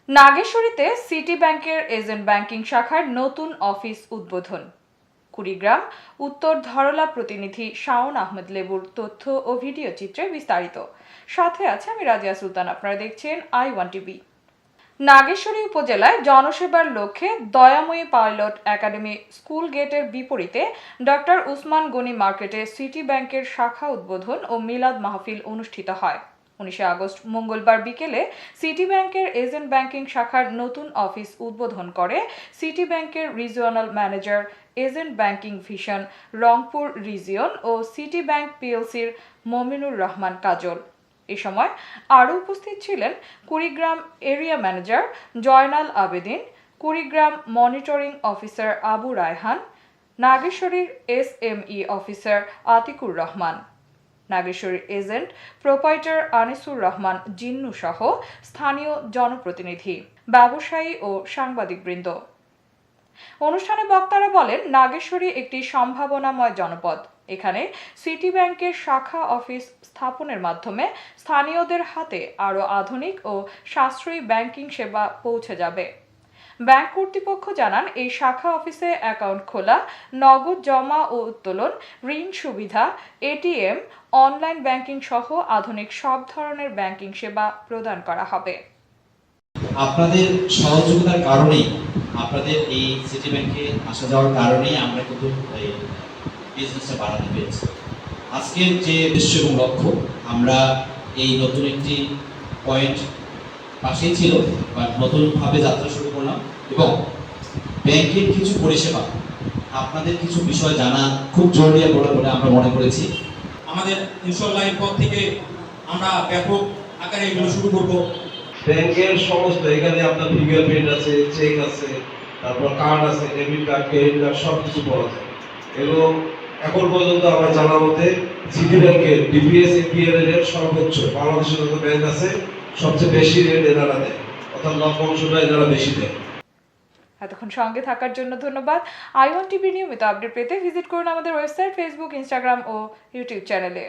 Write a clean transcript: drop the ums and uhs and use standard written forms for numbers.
নাগেশ্বরীতে city ব্যাংকের agent banking শাখার নতুন অফিস উদ্বোধন। কুড়িগ্রাম উত্তর ধরলা প্রতিনিধি শাওন আহমেদ লেবুর তথ্য ও ভিডিও চিত্রে বিস্তারিত। সাথে আছে আমি রাজিয়া সুলতান। আপনারা দেখছেন I1 টিভি। নাগেশ্বরী উপজেলায় জনসেবার লক্ষ্যে দয়াময়ী পাইলট একাডেমি স্কুল গেটের বিপরীতে ডক্টর উসমান গনি মার্কেটে সিটি ব্যাংকের শাখা উদ্বোধন ও মিলাদ মাহফিল অনুষ্ঠিত হয়। 19 আগস্ট মঙ্গলবার বিকেলে সিটি ব্যাংকের এজেন্ট ব্যাংকিং শাখার নতুন অফিস উদ্বোধন করে সিটি ব্যাংকের regional manager, agent banking vision Rangpur region ও সিটি ব্যাংক পিএলসির মমিনুর রহমান কাজল। এ সময় আরও উপস্থিত ছিলেন Kurigram area manager Joynal Abedin, Kurigram monitoring officer Abu Raihan, নাগেশ্বরীর SME অফিসার আতিকুর রহমান, নাগেশ্বরীর এজেন্ট প্রোপাইটার আনিসুর রহমান জিন্নু সহ স্থানীয় জনপ্রতিনিধি, ব্যবসায়ী ও সাংবাদিকবৃন্দ। অনুষ্ঠানে বক্তারা বলেন, নাগেশ্বরী একটি সম্ভাবনাময় জনপদ। এখানে সিটি ব্যাংকের শাখা অফিস স্থাপনের মাধ্যমে স্থানীয়দের হাতে আরও আধুনিক ও সাশ্রয়ী ব্যাংকিং সেবা পৌঁছে যাবে। ব্যাংক কর্তৃপক্ষ জানান, এই শাখা অফিসে অ্যাকাউন্ট খোলা, নগদ জমা ও উত্তোলন, ঋণ সুবিধা, ATM, অনলাইন ব্যাংকিং সহ আধুনিক সব ধরনের ব্যাংকিং সেবা প্রদান করা হবে। আপনাদের সহযোগিতার কারণেই, আপনাদের এই সিটি ব্যাংকে আসা যাওয়ার কারণেই আমরা কিন্তু এই বিজনেসটা বাড়াতে পেরেছি। আজকের যে উদ্দেশ্য এবং লক্ষ্য, আমরা এই নতুন একটি পয়েন্ট পাশেই ছিল বা নতুনভাবে যাত্রা শুরু করলাম এবং ব্যাংকের কিছু পরিষেবা, আপনাদের কিছু বিষয় জানা খুব জরুরি বলে আমরা মনে করেছি। আমাদের ইনশাআল্লাহ এরপর থেকে আমরা ব্যাপক আকারে এগুলো শুরু করব। ব্যাংকের সমস্ত, এখানে আপনার ফিঙ্গারপ্রিন্ট আছে, চেক আছে, তারপর কার্ড আছে, ডেবিট কার্ড, ক্রেডিট কার্ড, সব কিছু পাওয়া যায়। এবং এখন পর্যন্ত আমার জানা মতে সিটি ব্যাংকের DPS APL এর সর্বোচ্চ, বাংলাদেশের যত ব্যাংক আছে সবচেয়ে বেশি রেট এনারা দেয়, অর্থাৎ লভ্যাংশটা এনারা বেশি দেয়। এতক্ষণ সঙ্গে থাকার জন্য ধন্যবাদ। I1 টিভি নিয়মিত আপডেট পেতে ভিজিট করুন আমাদের ওয়েবসাইট, ফেসবুক, ইনস্টাগ্রাম ও ইউটিউব চ্যানেলে।